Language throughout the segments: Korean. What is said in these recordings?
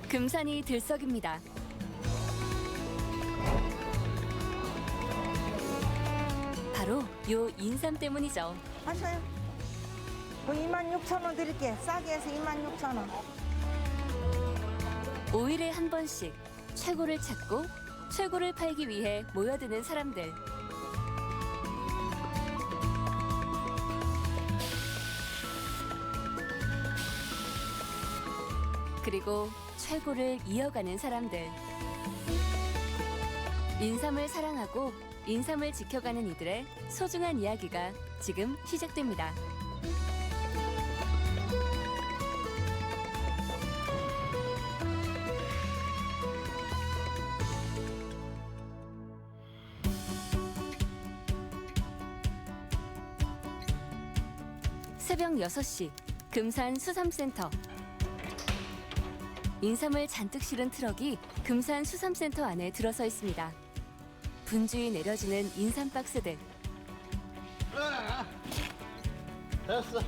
금산이 들썩입니다. 바로 요 인삼 때문이죠. 하셔요. 26,000원 드릴게. 싸게 해서 26,000원. 5일에 한 번씩 최고를 찾고 최고를 팔기 위해 모여드는 사람들. 그리고 최고를 이어가는 사람들. 인삼을 사랑하고 인삼을 지켜가는 이들의 소중한 이야기가 지금 시작됩니다. 새벽 6시 금산 수삼센터. 인삼을 잔뜩 실은 트럭이 금산 수삼센터 안에 들어서 있습니다. 분주히 내려지는 인삼 박스들. 됐어.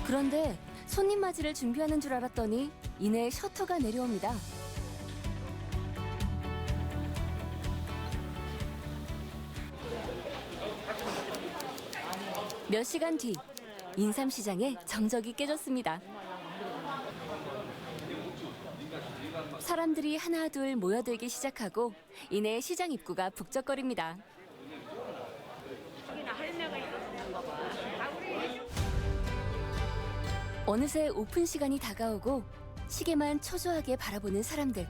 그런데 손님 맞이를 준비하는 줄 알았더니 이내 셔터가 내려옵니다. 몇 시간 뒤 인삼시장에 정적이 깨졌습니다. 사람들이 하나둘 모여들기 시작하고 이내 시장 입구가 북적거립니다. 어느새 오픈 시간이 다가오고 시계만 초조하게 바라보는 사람들.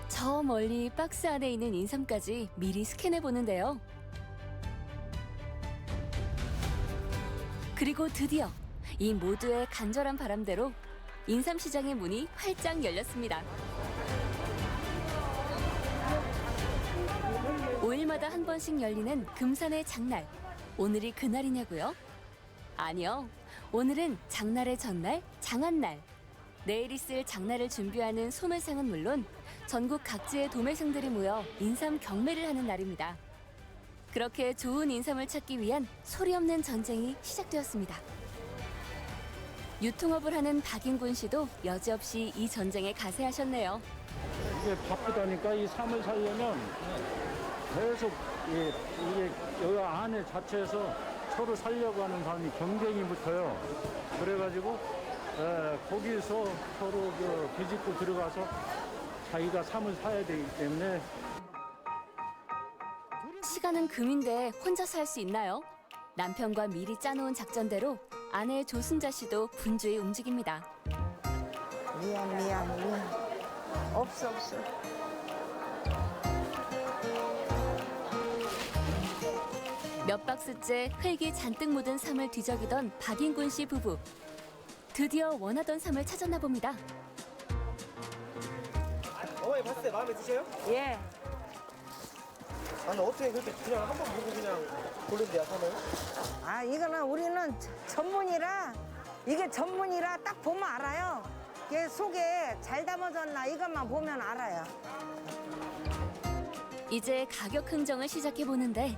저 멀리 박스 안에 있는 인삼까지 미리 스캔해 보는데요. 그리고 드디어 이 모두의 간절한 바람대로 인삼시장의 문이 활짝 열렸습니다. 5일마다 한 번씩 열리는 금산의 장날. 오늘이 그날이냐고요? 아니요. 오늘은 장날의 전날, 장안날. 내일 있을 장날을 준비하는 소매상은 물론 전국 각지의 도매상들이 모여 인삼 경매를 하는 날입니다. 그렇게 좋은 인삼을 찾기 위한 소리 없는 전쟁이 시작되었습니다. 유통업을 하는 박인곤 씨도 여지없이 이 전쟁에 가세하셨네요. 이게 바쁘다니까 이 삶을 살려면 계속 이게 여기 안에 자체에서 서로 살려고 하는 사람이 경쟁이 붙어요. 그래가지고 거기서 서로 비집고 들어가서 자기가 삶을 살아야 되기 때문에. 시간은 금인데 혼자 살 수 있나요? 남편과 미리 짜놓은 작전대로 아내 조순자 씨도 분주히 움직입니다. 미안. 없어. 몇 박스째 흙이 잔뜩 묻은 삼을 뒤적이던 박인군 씨 부부. 드디어 원하던 삼을 찾았나 봅니다. 어머니 봤을 때 마음에 드세요? 예. 아니 어떻게 그렇게 그냥 한 번 보고 그냥 고른대요, 삼을? 아, 이거는 우리는 이게 전문이라 딱 보면 알아요. 이게 속에 잘 담아졌나 이것만 보면 알아요. 이제 가격 흥정을 시작해 보는데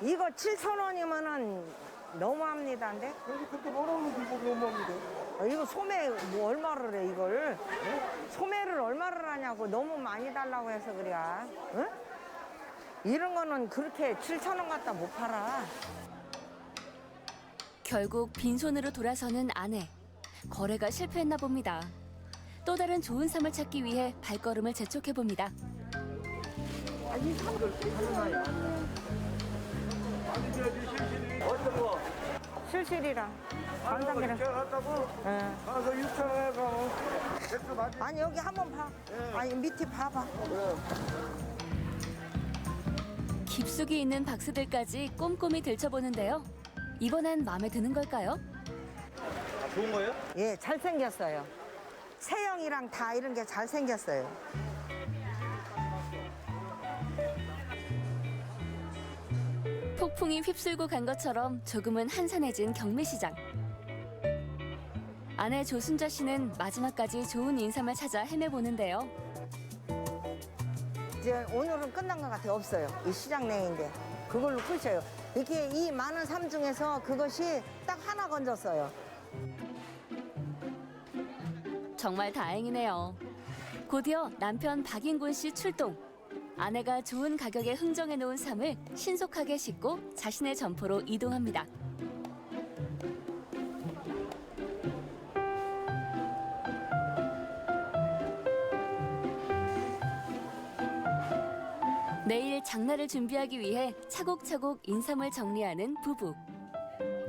이거 7,000원이면은 너무합니다, 근데? 여기 그렇게 뭐라고 그거 너무합니다. 이거 소매 뭐 얼마를 해, 이걸? 소매를 얼마를 하냐고 너무 많이 달라고 해서 그래. 응? 이런 거는 그렇게 7,000원 갖다 못 팔아. 결국 빈손으로 돌아서는 아내. 거래가 실패했나 봅니다. 또 다른 좋은 삼을 찾기 위해 발걸음을 재촉해 봅니다. 어떤 거? 실실이랑 간장이랑. 갔다고? 응. 가서 6,000원에 가고 백수 맞지? 아니 여기 한번 봐. 아니 밑에 봐봐. 깊숙이 있는 박스들까지 꼼꼼히 들춰보는데요. 이번엔 마음에 드는 걸까요? 아, 좋은 거예요? 예, 잘생겼어요. 세영이랑 다 이런 게 잘생겼어요. 폭풍이 휩쓸고 간 것처럼 조금은 한산해진 경매시장. 아내 조순자 씨는 마지막까지 좋은 인삼을 찾아 헤매보는데요. 이제 오늘은 끝난 것 같아요. 없어요. 이 시장 내인데. 그걸로 끝이에요. 이렇게 이 많은 삶 중에서 그것이 딱 하나 건졌어요. 정말 다행이네요. 곧이어 남편 박인곤 씨 출동. 아내가 좋은 가격에 흥정해 놓은 삶을 신속하게 싣고 자신의 점포로 이동합니다. 내일 장날을 준비하기 위해 차곡차곡 인삼을 정리하는 부부.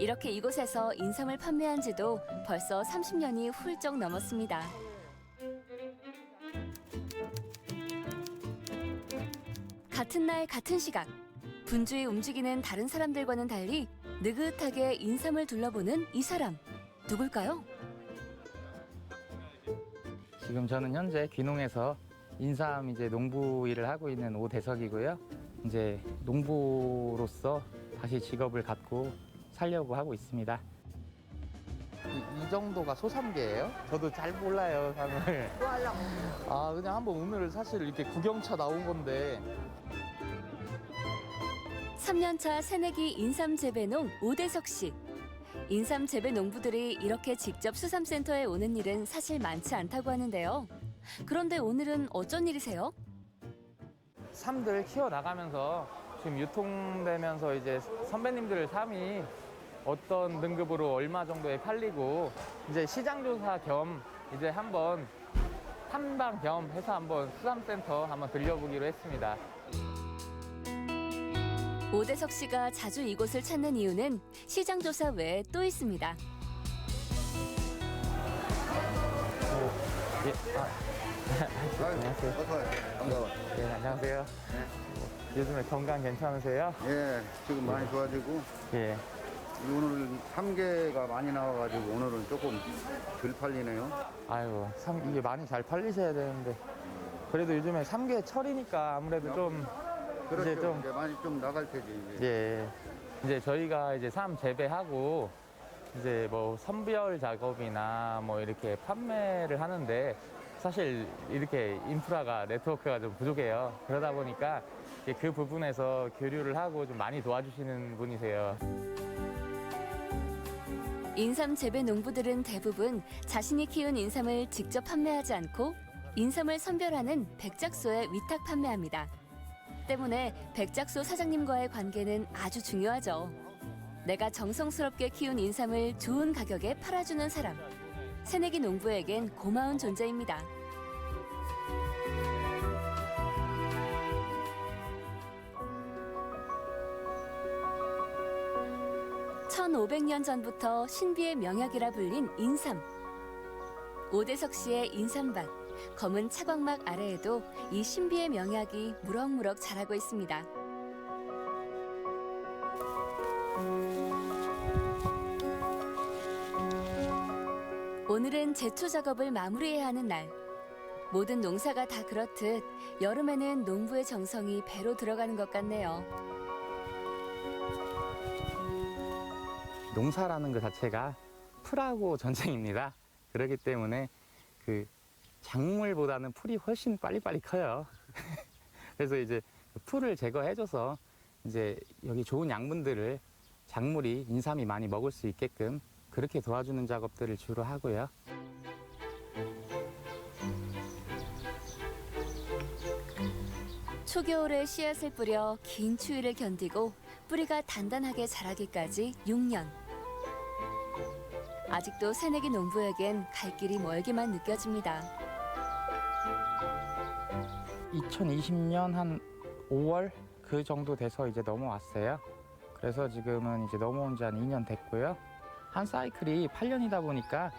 이렇게 이곳에서 인삼을 판매한 지도 벌써 30년이 훌쩍 넘었습니다. 같은 날 같은 시각, 분주히 움직이는 다른 사람들과는 달리 느긋하게 인삼을 둘러보는 이 사람, 누굴까요? 지금 저는 현재 귀농에서 인삼 이제 농부 일을 하고 있는 오대석이고요. 이제 농부로서 다시 직업을 갖고 살려고 하고 있습니다. 이 정도가 소삼계예요? 저도 잘 몰라요, 삼을. 뭐 하려고? 아, 그냥 한번 오늘 사실 이렇게 구경차 나온 건데. 3년차 새내기 인삼 재배농 오대석 씨. 인삼 재배 농부들이 이렇게 직접 수삼센터에 오는 일은 사실 많지 않다고 하는데요. 그런데 오늘은 어쩐 일이세요? 삼들 키워나가면서 지금 유통되면서 이제 선배님들 삼이 어떤 등급으로 얼마 정도에 팔리고 이제 시장조사 겸 이제 한번 탐방 겸 해서 한번 수삼센터 한번 들려보기로 했습니다. 오대석 씨가 자주 이곳을 찾는 이유는 시장조사 외에 또 있습니다. 안녕하세요. 반가워. 네, 안녕하세요. 요즘에 건강 괜찮으세요? 예, 지금 많이 좋아지고 예. 오늘 3개가 많이 나와가지고 오늘은 조금 덜 팔리네요. 아이고, 이게 많이 잘 팔리셔야 되는데. 그래도 요즘에 삼계 철이니까 아무래도 좀 그렇죠. 이제 좀 많이 좀 나갈 테지 이제. 예. 이제 저희가 이제 삼 재배하고 이제 뭐 선별 작업이나 뭐 이렇게 판매를 하는데 사실 이렇게 인프라가 네트워크가 좀 부족해요. 그러다 보니까 그 부분에서 교류를 하고 좀 많이 도와주시는 분이세요. 인삼 재배 농부들은 대부분 자신이 키운 인삼을 직접 판매하지 않고 인삼을 선별하는 백작소에 위탁 판매합니다. 때문에 백작소 사장님과의 관계는 아주 중요하죠. 내가 정성스럽게 키운 인삼을 좋은 가격에 팔아주는 사람. 새내기 농부에겐 고마운 존재입니다. 1500년 전부터 신비의 명약이라 불린 인삼. 오대석 씨의 인삼밭, 검은 차광막 아래에도 이 신비의 명약이 무럭무럭 자라고 있습니다. 오늘은 제초 작업을 마무리해야 하는 날. 모든 농사가 다 그렇듯 여름에는 농부의 정성이 배로 들어가는 것 같네요. 농사라는 것 자체가 풀하고 전쟁입니다. 그렇기 때문에 그 작물보다는 풀이 훨씬 빨리빨리 커요. 그래서 이제 풀을 제거해줘서 이제 여기 좋은 양분들을 작물이 인삼이 많이 먹을 수 있게끔 그렇게 도와주는 작업들을 주로 하고요. 초겨울에 씨앗을 뿌려 긴 추위를 견디고 뿌리가 단단하게 자라기까지 6년. 아직도 새내기 농부에겐 갈 길이 멀게만 느껴집니다. 2020년 한 5월 그 정도 돼서 이제 넘어왔어요. 그래서 지금은 이제 넘어온 지 한 2년 됐고요. 한 사이클이 8년이다 보니까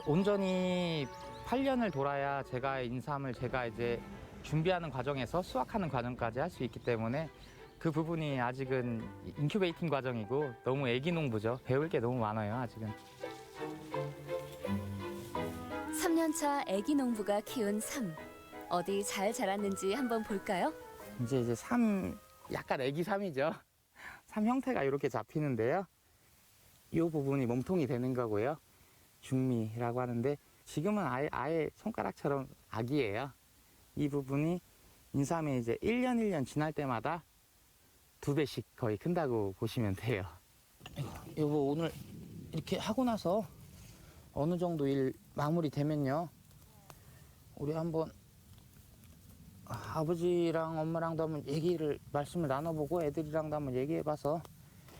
온전히 8년을 돌아야 제가 인삼을 제가 이제 준비하는 과정에서 수확하는 과정까지 할 수 있기 때문에 그 부분이 아직은 인큐베이팅 과정이고 너무 애기 농부죠. 배울 게 너무 많아요, 아직은. 3년차 애기 농부가 키운 삼. 어디 잘 자랐는지 한번 볼까요? 이제 삼, 약간 애기 삼이죠. 삼 형태가 이렇게 잡히는데요. 이 부분이 몸통이 되는 거고요. 중미라고 하는데 지금은 아예 손가락처럼 아기예요. 이 부분이 인삼에 이제 1년 지날 때마다 2배씩 거의 큰다고 보시면 돼요. 여보, 오늘 이렇게 하고 나서 어느 정도 일 마무리 되면요, 우리 한번 아버지랑 엄마랑도 한번 말씀을 나눠보고 애들이랑도 한번 얘기해봐서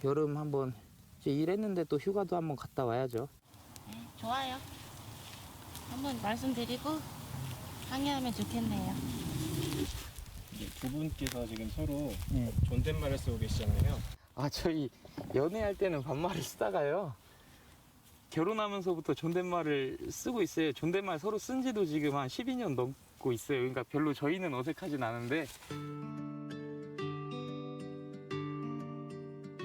여름 한번 이제 일했는데 또 휴가도 한번 갔다 와야죠. 좋아요. 한번 말씀드리고 상의하면 좋겠네요. 두 분께서 지금 서로 네. 존댓말을 쓰고 계시잖아요. 저희 연애할 때는 반말을 쓰다가요, 결혼하면서부터 존댓말을 쓰고 있어요. 존댓말 서로 쓴 지도 지금 한 12년 넘고 있어요. 그러니까 별로 저희는 어색하진 않은데.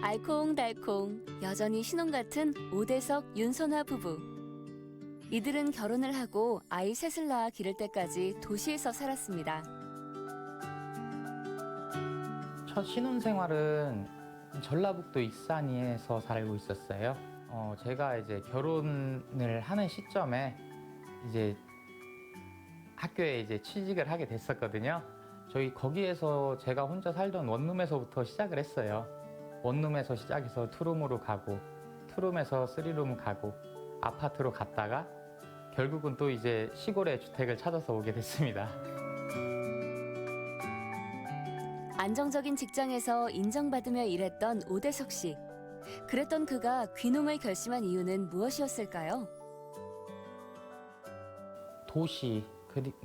알콩달콩 여전히 신혼 같은 오대석, 윤선화 부부. 이들은 결혼을 하고 아이 셋을 낳아 기를 때까지 도시에서 살았습니다. 첫 신혼생활은 전라북도 익산에서 살고 있었어요. 제가 이제 결혼을 하는 시점에 이제 학교에 이제 취직을 하게 됐었거든요. 저희 거기에서 제가 혼자 살던 원룸에서부터 시작을 했어요. 원룸에서 시작해서 투룸으로 가고, 투룸에서 쓰리룸 가고, 아파트로 갔다가 결국은 또 이제 시골에 주택을 찾아서 오게 됐습니다. 안정적인 직장에서 인정받으며 일했던 오대석 씨. 그랬던 그가 귀농을 결심한 이유는 무엇이었을까요? 도시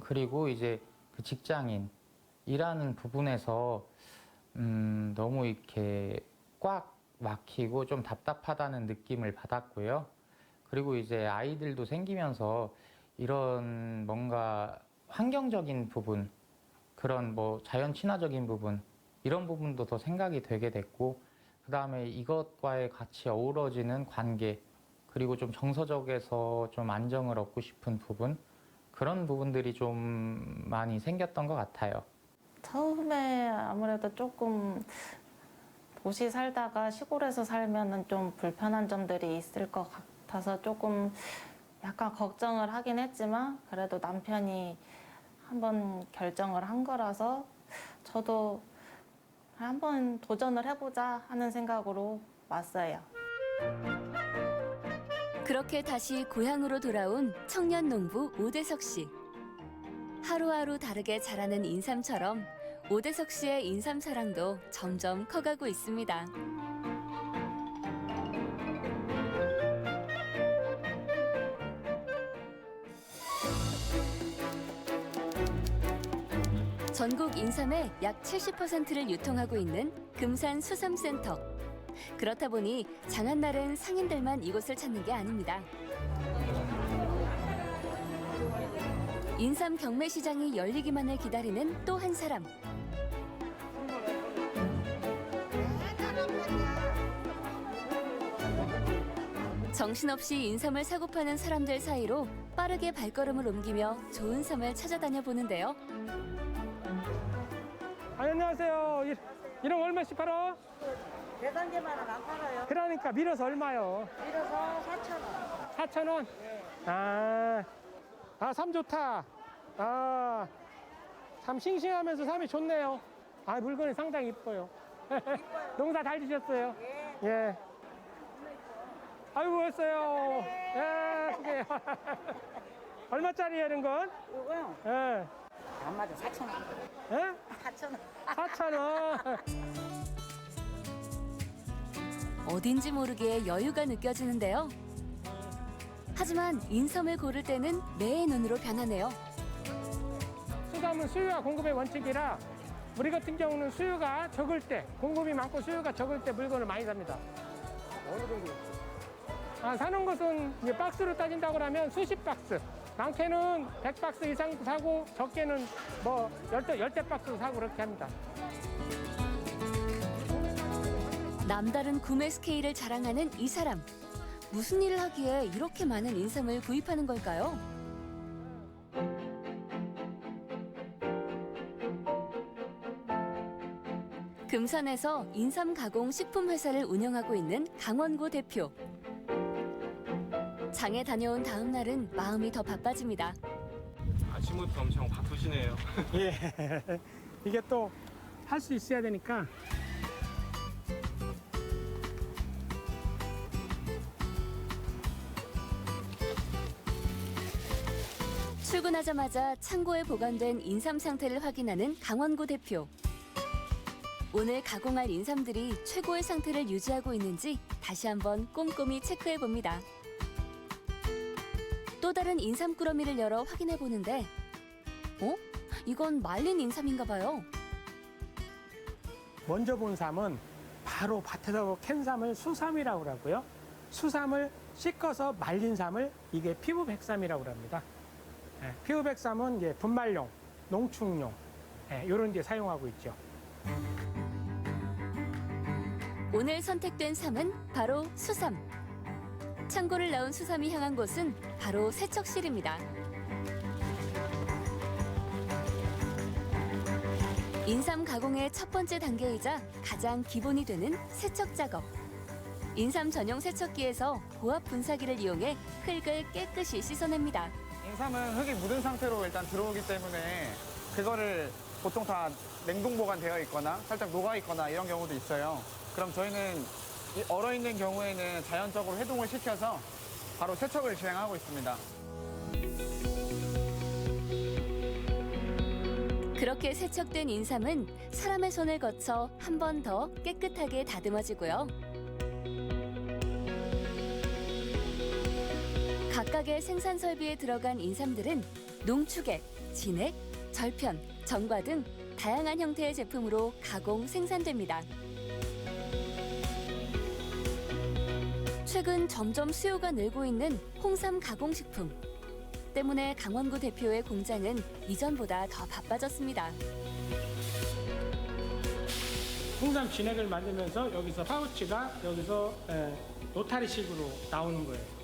그리고 이제 그 직장인 일하는 부분에서 너무 이렇게 꽉 막히고 좀 답답하다는 느낌을 받았고요. 그리고 이제 아이들도 생기면서 이런 뭔가 환경적인 부분, 그런 뭐 자연 친화적인 부분, 이런 부분도 더 생각이 되게 됐고, 그 다음에 이것과의 같이 어우러지는 관계, 그리고 좀 정서적에서 좀 안정을 얻고 싶은 부분, 그런 부분들이 좀 많이 생겼던 것 같아요. 처음에 아무래도 조금 도시 살다가 시골에서 살면은 좀 불편한 점들이 있을 것 같아서 조금 약간 걱정을 하긴 했지만, 그래도 남편이 한번 결정을 한 거라서 저도 한번 도전을 해보자 하는 생각으로 왔어요. 그렇게 다시 고향으로 돌아온 청년 농부 오대석 씨. 하루하루 다르게 자라는 인삼처럼 오대석 씨의 인삼 사랑도 점점 커가고 있습니다. 전국 인삼의 약 70%를 유통하고 있는 금산 수삼센터. 그렇다 보니 장안날은 상인들만 이곳을 찾는 게 아닙니다. 인삼 경매시장이 열리기만을 기다리는 또 한 사람. 정신없이 인삼을 사고 파는 사람들 사이로 빠르게 발걸음을 옮기며 좋은 섬을 찾아다녀 보는데요. 안녕하세요. 이런 얼마씩 팔아? 대단계만은 안 팔아요. 그러니까 밀어서 얼마요? 밀어서 4,000원. 4,000원? 네. 삼 좋다. 참 싱싱하면서 삼이 좋네요. 물건이 상당히 이뻐요. 농사 잘 지셨어요? 예. 아이고, 했어요. 예, 그게. 얼마짜리예요, 이런 건? 이거요? 예. 안 맞아, 4,000원. 예? 4,000원. 4,000원. 어딘지 모르게 여유가 느껴지는데요. 하지만 인삼을 고를 때는 매의 눈으로 변하네요. 수삼은 수요와 공급의 원칙이라 우리 같은 경우는 수요가 적을 때, 공급이 많고 수요가 적을 때 물건을 많이 삽니다. 어느 정도? 사는 것은 이제 박스로 따진다고 하면 수십 박스. 많게는 100박스 이상도 사고 적게는 뭐 열대 박스도 사고 그렇게 합니다. 남다른 구매 스케일을 자랑하는 이 사람. 무슨 일을 하기에 이렇게 많은 인삼을 구입하는 걸까요? 금산에서 인삼 가공 식품 회사를 운영하고 있는 강원고 대표. 장에 다녀온 다음 날은 마음이 더 바빠집니다. 아침부터 엄청 바쁘시네요. 예. 이게 또 할 수 있어야 되니까 출근하자마자 창고에 보관된 인삼 상태를 확인하는 강원구 대표. 오늘 가공할 인삼들이 최고의 상태를 유지하고 있는지 다시 한번 꼼꼼히 체크해 봅니다. 또 다른 인삼 꾸러미를 열어 확인해 보는데, 이건 말린 인삼인가 봐요. 먼저 본 삼은 바로 밭에서 캔 삼을 수삼이라고 하고요. 수삼을 씻어서 말린 삼을 이게 피부백삼이라고 합니다. 피부백삼은 이제 분말용, 농축용 이런 데 사용하고 있죠. 오늘 선택된 삼은 바로 수삼. 창고를 나온 수삼이 향한 곳은 바로 세척실입니다. 인삼 가공의 첫 번째 단계이자 가장 기본이 되는 세척 작업. 인삼 전용 세척기에서 보압 분사기를 이용해 흙을 깨끗이 씻어냅니다. 인삼은 흙이 묻은 상태로 일단 들어오기 때문에 그거를 보통 다 냉동 보관되어 있거나 살짝 녹아 있거나 이런 경우도 있어요. 그럼 저희는 얼어 있는 경우에는 자연적으로 해동을 시켜서 바로 세척을 진행하고 있습니다. 그렇게 세척된 인삼은 사람의 손을 거쳐 한 번 더 깨끗하게 다듬어지고요. 각각의 생산 설비에 들어간 인삼들은 농축액, 진액, 절편, 전과 등 다양한 형태의 제품으로 가공 생산됩니다. 최근 점점 수요가 늘고 있는 홍삼 가공식품. 때문에 강원구 대표의 공장은 이전보다 더 바빠졌습니다. 홍삼 진액을 만들면서 여기서 파우치가 여기서 노타리식으로 나오는 거예요.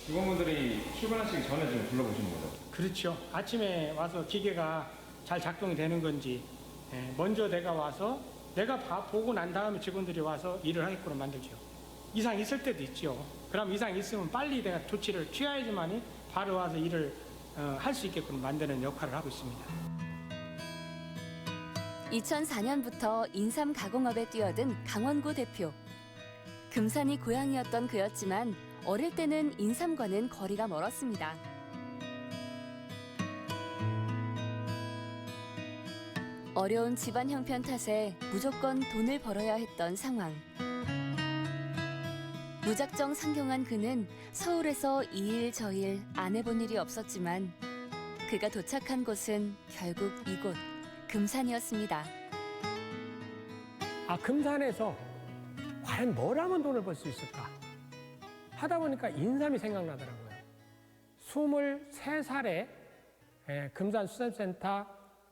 직원분들이 출근하시기 전에 좀 둘러보시는 거죠? 그렇죠. 아침에 와서 기계가 잘 작동이 되는 건지 먼저 내가 와서 내가 보고 난 다음에 직원들이 와서 일을 하게끔 만들죠. 이상 있을 때도 있죠. 그럼 이상 있으면 빨리 내가 조치를 취해야지만이 바로 와서 일을 할 수 있게끔 만드는 역할을 하고 있습니다. 2004년부터 인삼 가공업에 뛰어든 강원구 대표. 금산이 고향이었던 그였지만 어릴 때는 인삼과는 거리가 멀었습니다. 어려운 집안 형편 탓에 무조건 돈을 벌어야 했던 상황. 무작정 상경한 그는 서울에서 이 일 저 일 안 해본 일이 없었지만 그가 도착한 곳은 결국 이곳 금산이었습니다. 금산에서 과연 뭘 하면 돈을 벌 수 있을까? 하다 보니까 인삼이 생각나더라고요. 23살에 금산 수산센터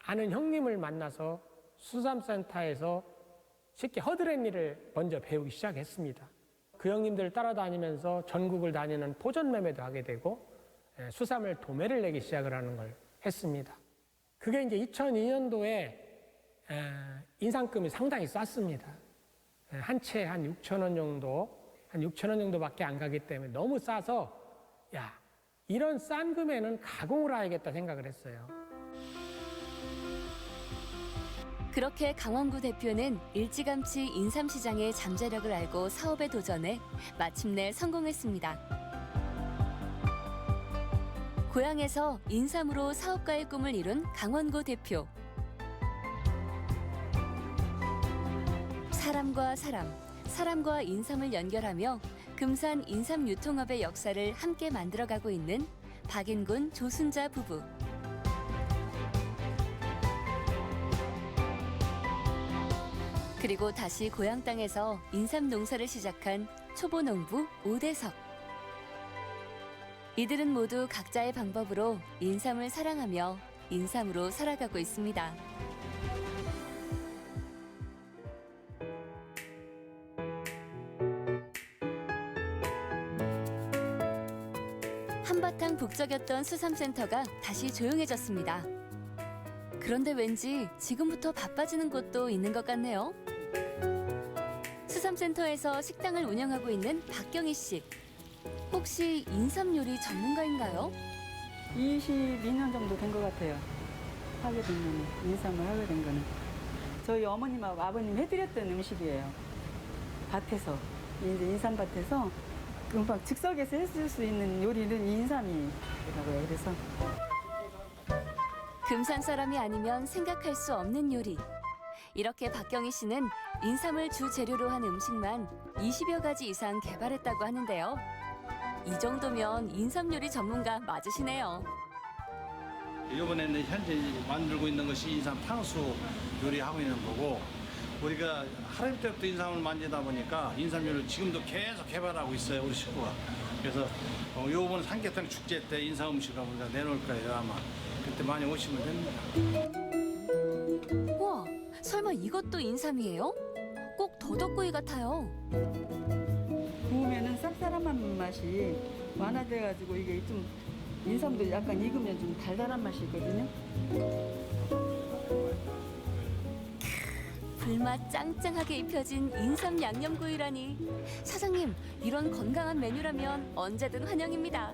아는 형님을 만나서 수산센터에서 쉽게 허드렛 일을 먼저 배우기 시작했습니다. 그 형님들을 따라다니면서 전국을 다니는 포전 매매도 하게 되고 수삼을 도매를 내기 시작을 하는 걸 했습니다. 그게 이제 2002년도에 인삼금이 상당히 쌌습니다. 한 채 한 6,000원 정도, 한 6,000원 정도밖에 안 가기 때문에 너무 싸서 이런 싼 금에는 가공을 해야겠다 생각을 했어요. 그렇게 강원구 대표는 일찌감치 인삼 시장의 잠재력을 알고 사업에 도전해 마침내 성공했습니다. 고향에서 인삼으로 사업가의 꿈을 이룬 강원구 대표. 사람과 사람, 사람과 인삼을 연결하며 금산 인삼 유통업의 역사를 함께 만들어가고 있는 박인군 조순자 부부. 그리고 다시 고향 땅에서 인삼 농사를 시작한 초보 농부 오대석. 이들은 모두 각자의 방법으로 인삼을 사랑하며 인삼으로 살아가고 있습니다. 한바탕 북적였던 수삼센터가 다시 조용해졌습니다. 그런데 왠지 지금부터 바빠지는 곳도 있는 것 같네요. 수삼센터에서 식당을 운영하고 있는 박경희 씨. 혹시 인삼 요리 전문가인가요? 22년 정도 된 것 같아요. 하게 된 거는, 인삼을 하게 된 거는. 저희 어머님하고 아버님 해드렸던 음식이에요. 밭에서, 이제 인삼밭에서 금방 즉석에서 했을 수 있는 요리는 인삼이라고요. 그래서 금산 사람이 아니면 생각할 수 없는 요리. 이렇게 박경희 씨는 인삼을 주 재료로 한 음식만 20여 가지 이상 개발했다고 하는데요. 이 정도면 인삼 요리 전문가 맞으시네요. 이번에는 현재 만들고 있는 것이 인삼 탕수 요리하고 있는 거고, 우리가 하루 때부터 인삼을 만지다 보니까 인삼 요리를 지금도 계속 개발하고 있어요, 우리 식구가. 그래서 요번 삼계탕 축제 때 인삼 음식을 우리가 내놓을 거예요, 아마. 그때 많이 오시면 됩니다. 우와, 설마 이것도 인삼이에요? 꼭 더덕구이 같아요. 구우면은 쌉싸름한 맛이 완화돼가지고 이게 좀 인삼도 약간 익으면 좀 달달한 맛이 있거든요. 불맛 짱짱하게 입혀진 인삼 양념구이라니. 사장님, 이런 건강한 메뉴라면 언제든 환영입니다.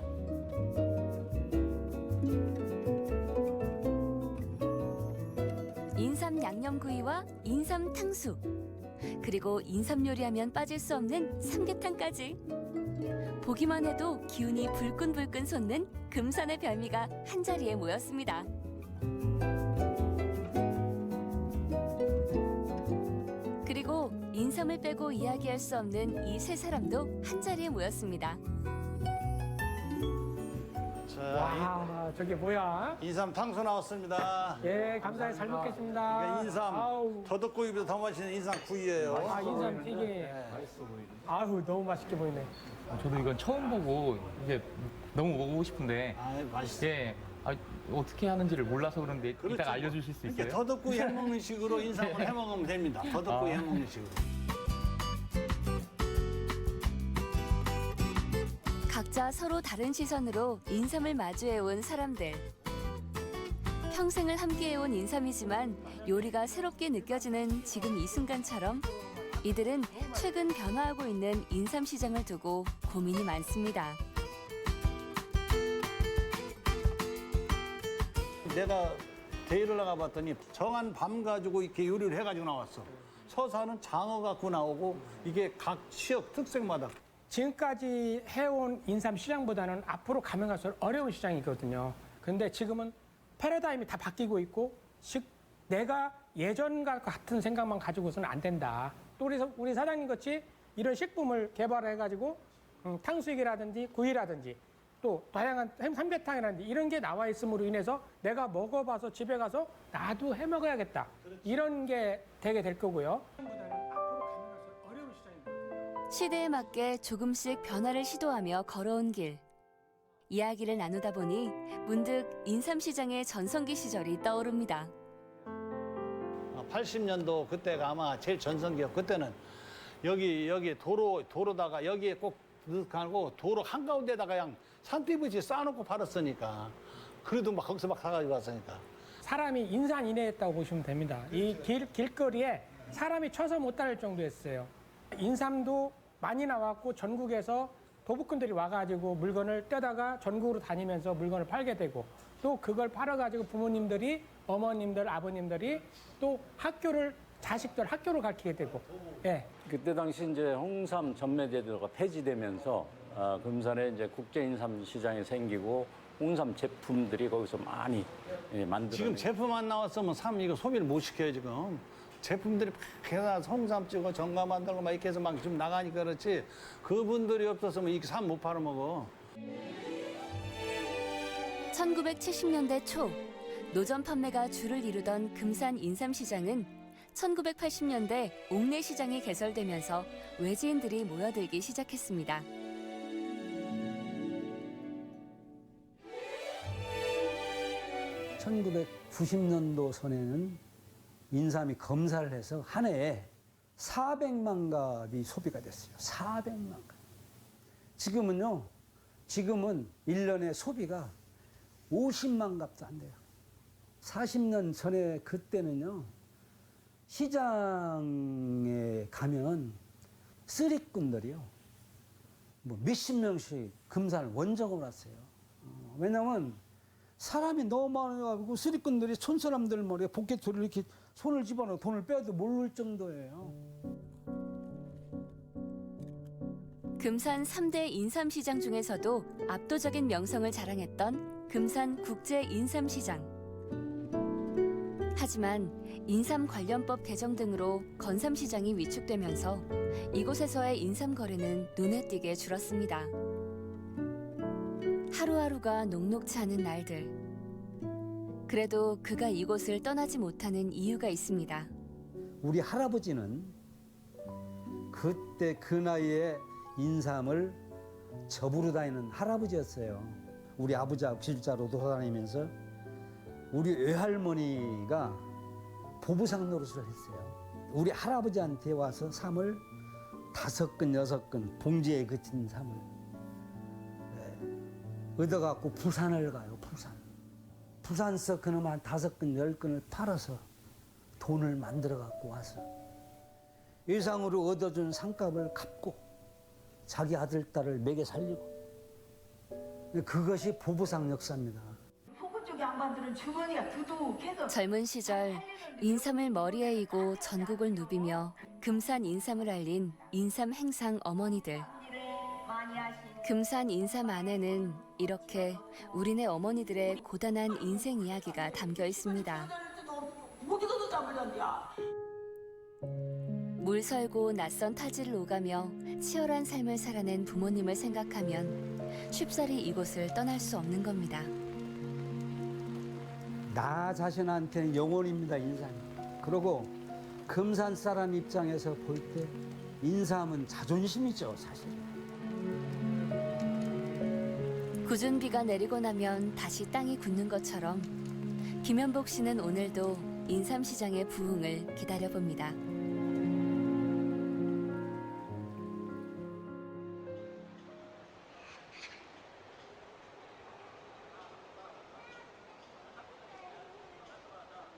인삼 양념구이와 인삼 탕수, 그리고 인삼 요리하면 빠질 수 없는 삼계탕까지. 보기만 해도 기운이 불끈불끈 솟는 금산의 별미가 한자리에 모였습니다. 그리고 인삼을 빼고 이야기할 수 없는 이 세 사람도 한자리에 모였습니다. 와, 저게 뭐야? 인삼 탕수 나왔습니다. 예, 감사히 잘 먹겠습니다. 인삼 아우, 더덕구이보다 더 맛있는 인삼 구이예요. 아, 인삼 튀김. 아우, 너무 맛있게 보이네. 저도 이건 처음 보고 이제 너무 먹어보고 싶은데 맛있어. 예, 어떻게 하는지를 몰라서 그런데 이따가 알려주실 수 있어요? 이렇게 더덕구이 해먹는 식으로 인삼을 해먹으면 됩니다. 더덕구이 해먹는 식으로. 각자 서로 다른 시선으로 인삼을 마주해온 사람들. 평생을 함께해온 인삼이지만 요리가 새롭게 느껴지는 지금 이 순간처럼 이들은 최근 변화하고 있는 인삼 시장을 두고 고민이 많습니다. 내가 대회를 나가봤더니 정한 밤 가지고 이렇게 요리를 해가지고 나왔어. 서사는 장어 갖고 나오고 이게 각 지역 특색마다. 지금까지 해온 인삼 시장보다는 앞으로 가면 갈수록 어려운 시장이거든요. 근데 지금은 패러다임이 다 바뀌고 있고 내가 예전과 같은 생각만 가지고서는 안 된다. 또 우리 사장님 같이 이런 식품을 개발해가지고 탕수육이라든지 구이라든지 또 다양한 삼계탕이라든지 이런 게 나와 있음으로 인해서 내가 먹어봐서 집에 가서 나도 해 먹어야겠다. 이런 게 되게 될 거고요. 시대에 맞게 조금씩 변화를 시도하며 걸어온 길. 이야기를 나누다 보니 문득 인삼시장의 전성기 시절이 떠오릅니다. 80년도 그때가 아마 제일 전성기였고, 그때는 여기 도로다가 여기에 꼭 넣고 도로 한가운데다가 그냥 산띠부지 쌓아놓고 팔았으니까. 그래도 막 거기서 막 사가지고 왔으니까. 사람이 인산인해했다고 보시면 됩니다. 이 길거리에 사람이 쳐서 못 다닐 정도였어요. 인삼도 많이 나왔고 전국에서 도부꾼들이 와가지고 물건을 떼다가 전국으로 다니면서 물건을 팔게 되고 또 그걸 팔아가지고 부모님들이, 어머님들, 아버님들이 또 자식들 학교를 가르치게 되고. 예. 그때 당시 이제 홍삼 전매제도가 폐지되면서 금산에 이제 국제 인삼 시장이 생기고 홍삼 제품들이 거기서 많이 만들어. 지금 제품 안 나왔으면 이거 소비를 못 시켜요, 지금. 제품들이 막 해서 홍삼 찍고 정가 만들고 막 이렇게 해서 막 좀 나가니까 그렇지. 그분들이 없었으면 이렇게 삼 못 팔아 먹어. 1970년대 초 노점 판매가 주를 이루던 금산 인삼시장은 1980년대 옥내 시장이 개설되면서 외지인들이 모여들기 시작했습니다. (1990년도) 선에는 인삼이 검사를 해서 한 해에 400만 갑이 소비가 됐어요. 400만 갑. 지금은 1년에 소비가 50만 갑도 안 돼요. 40년 전에 그때는요, 시장에 가면 쓰리꾼들이요, 뭐 몇십 명씩 금산을 원정을 왔어요. 왜냐면 사람이 너무 많아가지고 쓰리꾼들이 촌사람들 머리에 포켓으로 이렇게 손을 집어넣고 돈을 빼도 모를 정도예요. 금산 3대 인삼시장 중에서도 압도적인 명성을 자랑했던 금산 국제인삼시장. 하지만 인삼관련법 개정 등으로 건삼시장이 위축되면서 이곳에서의 인삼 거래는 눈에 띄게 줄었습니다. 하루하루가 녹록치 않은 날들. 그래도 그가 이곳을 떠나지 못하는 이유가 있습니다. 우리 할아버지는 그때 그 나이에 인삼을 접으러 다니는 할아버지였어요. 우리 아버지하고 길자로 돌아다니면서 우리 외할머니가 보부상 노릇을 했어요. 우리 할아버지한테 와서 삼을 5근, 6근 봉지에 그친 삼을 얻어갖고 부산을 가요. 부산서 그놈 한 5근, 10근을 팔아서 돈을 만들어갖고 와서 예상으로 얻어준 상값을 갚고 자기 아들, 딸을 먹여 살리고 그것이 보부상 역사입니다. 젊은 시절 인삼을 머리에 이고 전국을 누비며 금산 인삼을 알린 인삼 행상 어머니들. 금산 인삼 안에는 이렇게 우리네 어머니들의 고단한 인생 이야기가 담겨 있습니다. 물설고 낯선 타지를 오가며 치열한 삶을 살아낸 부모님을 생각하면 쉽사리 이곳을 떠날 수 없는 겁니다. 나 자신한테는 영혼입니다, 인삼이. 그리고 금산 사람 입장에서 볼 때 인삼은 자존심이죠, 사실. 굳은 비가 내리고 나면 다시 땅이 굳는 것처럼 김현복 씨는 오늘도 인삼시장의 부흥을 기다려봅니다.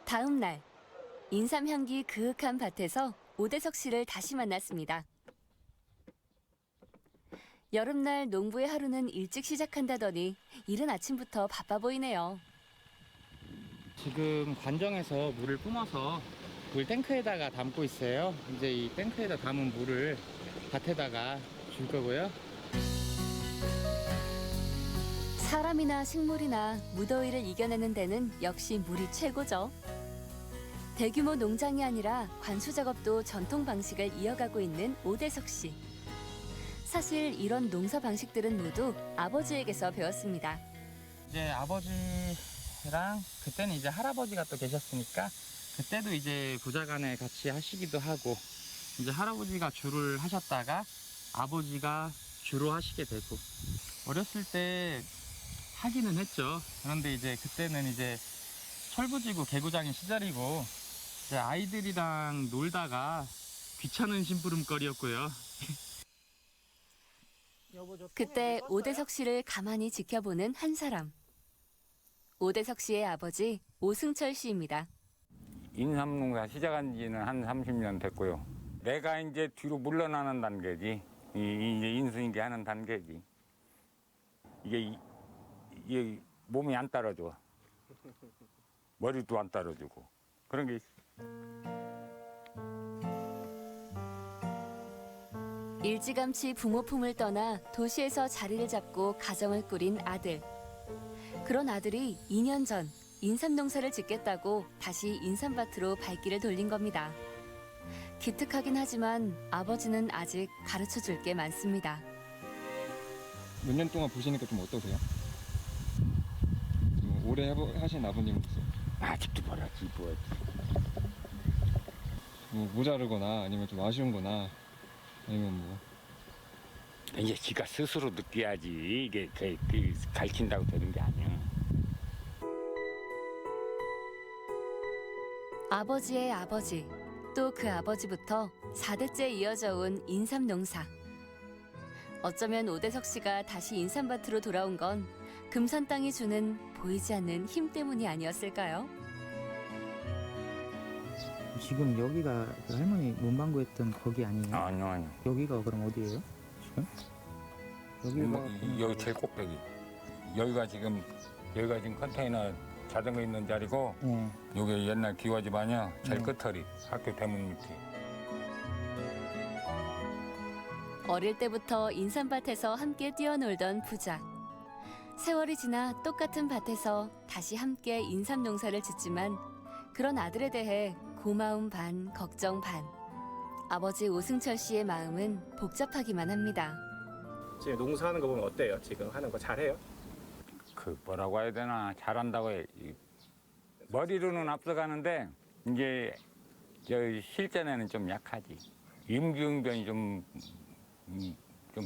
다음 날, 인삼 향기 그윽한 밭에서 오대석 씨를 다시 만났습니다. 여름날 농부의 하루는 일찍 시작한다더니 이른 아침부터 바빠 보이네요. 지금 관정에서 물을 뿜어서 물 탱크에다가 담고 있어요. 이제 이 탱크에다 담은 물을 밭에다가 줄 거고요. 사람이나 식물이나 무더위를 이겨내는 데는 역시 물이 최고죠. 대규모 농장이 아니라 관수 작업도 전통 방식을 이어가고 있는 오대석 씨. 사실 이런 농사 방식들은 모두 아버지에게서 배웠습니다. 이제 아버지랑 그때는 이제 할아버지가 또 계셨으니까 그때도 이제 부자간에 같이 하시기도 하고 이제 할아버지가 주를 하셨다가 아버지가 주로 하시게 되고 어렸을 때 하기는 했죠. 그런데 이제 그때는 이제 철부지고 개구장인 시절이고 이제 아이들이랑 놀다가 귀찮은 심부름거리였고요. 그때 오대석 씨를 가만히 지켜보는 한 사람. 오대석 씨의 아버지 오승철 씨입니다. 인삼농사 시작한 지는 한 30년 됐고요. 내가 이제 뒤로 물러나는 단계지. 이제 인수인계 하는 단계지. 이게 몸이 안 따라줘. 머리도 안 따라주고. 그런 게 있어. 일찌감치 부모 품을 떠나 도시에서 자리를 잡고 가정을 꾸린 아들. 그런 아들이 2년 전 인삼 농사를 짓겠다고 다시 인삼밭으로 발길을 돌린 겁니다. 기특하긴 하지만 아버지는 아직 가르쳐줄 게 많습니다. 몇 년 동안 보시니까 좀 어떠세요? 오래 하신 아버님으로서 아직도 벌었지, 뭐였지. 뭐 모자르거나 아니면 좀 아쉬운 거나 아니면 뭐 이제 지가 스스로 느껴야지. 이게 가르친다고 되는 게 아니야. 아버지의 아버지, 또 그 아버지부터 4대째 이어져 온 인삼 농사. 어쩌면 오대석 씨가 다시 인삼밭으로 돌아온 건 금산 땅이 주는 보이지 않는 힘 때문이 아니었을까요? 지금 여기가 그 할머니 문방구 했던 거기 아니에요? 아니요. 여기가 그럼 어디예요? 지금? 여기 제일 꼭대기. 여기가 지금 컨테이너 자전거 있는 자리고 네. 여기 옛날 기와집 아니야? 제일 끝털이 학교 대문 밑에. 어릴 때부터 인삼밭에서 함께 뛰어놀던 부자. 세월이 지나 똑같은 밭에서 다시 함께 인삼 농사를 짓지만 그런 아들에 대해 고마움 반, 걱정 반. 아버지 오승철 씨의 마음은 복잡하기만 합니다. 지금 농사하는 거 보면 어때요? 지금 하는 거 잘해요? 그 뭐라고 해야 되나 잘한다고 해. 머리로는 앞서가는데 이제 저 실전에는 좀 약하지. 임기응변이 좀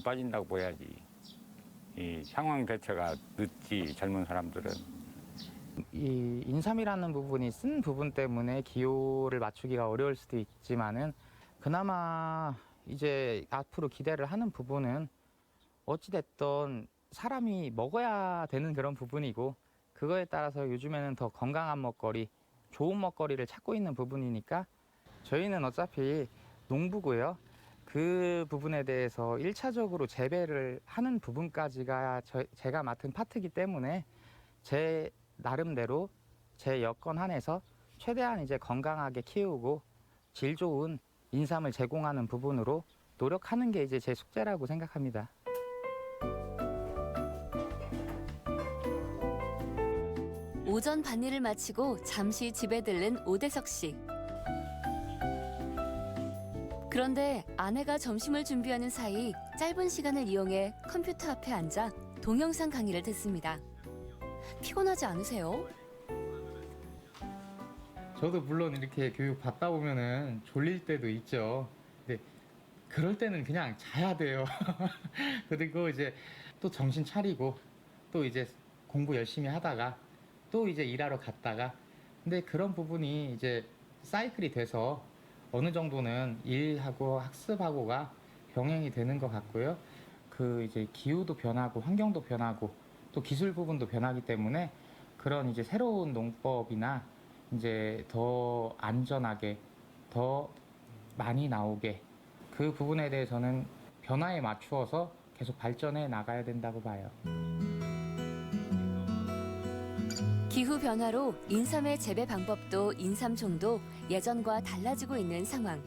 빠진다고 보야지. 이 상황 대처가 늦지 젊은 사람들은. 이 인삼이라는 부분이 쓴 부분 때문에 기호를 맞추기가 어려울 수도 있지만은 그나마 이제 앞으로 기대를 하는 부분은 어찌됐든 사람이 먹어야 되는 그런 부분이고 그거에 따라서 요즘에는 더 건강한 먹거리, 좋은 먹거리를 찾고 있는 부분이니까 저희는 어차피 농부고요. 그 부분에 대해서 1차적으로 재배를 하는 부분까지가 제가 맡은 파트이기 때문에 제 나름대로 제 여건 한에서 최대한 이제 건강하게 키우고 질 좋은 인삼을 제공하는 부분으로 노력하는 게 이제 제 숙제라고 생각합니다. 오전 밭일을 마치고 잠시 집에 들른 오대석 씨. 그런데 아내가 점심을 준비하는 사이 짧은 시간을 이용해 컴퓨터 앞에 앉아 동영상 강의를 듣습니다. 피곤하지 않으세요? 저도 물론 이렇게 교육 받다 보면은 졸릴 때도 있죠. 근데 그럴 때는 그냥 자야 돼요. 그리고 이제 또 정신 차리고 또 이제 공부 열심히 하다가 또 이제 일하러 갔다가 근데 그런 부분이 이제 사이클이 돼서 어느 정도는 일하고 학습하고가 병행이 되는 것 같고요. 그 이제 기후도 변하고 환경도 변하고 또 기술 부분도 변하기 때문에 그런 이제 새로운 농법이나 이제 더 안전하게 더 많이 나오게 그 부분에 대해서는 변화에 맞추어서 계속 발전해 나가야 된다고 봐요. 기후 변화로 인삼의 재배 방법도 인삼종도 예전과 달라지고 있는 상황.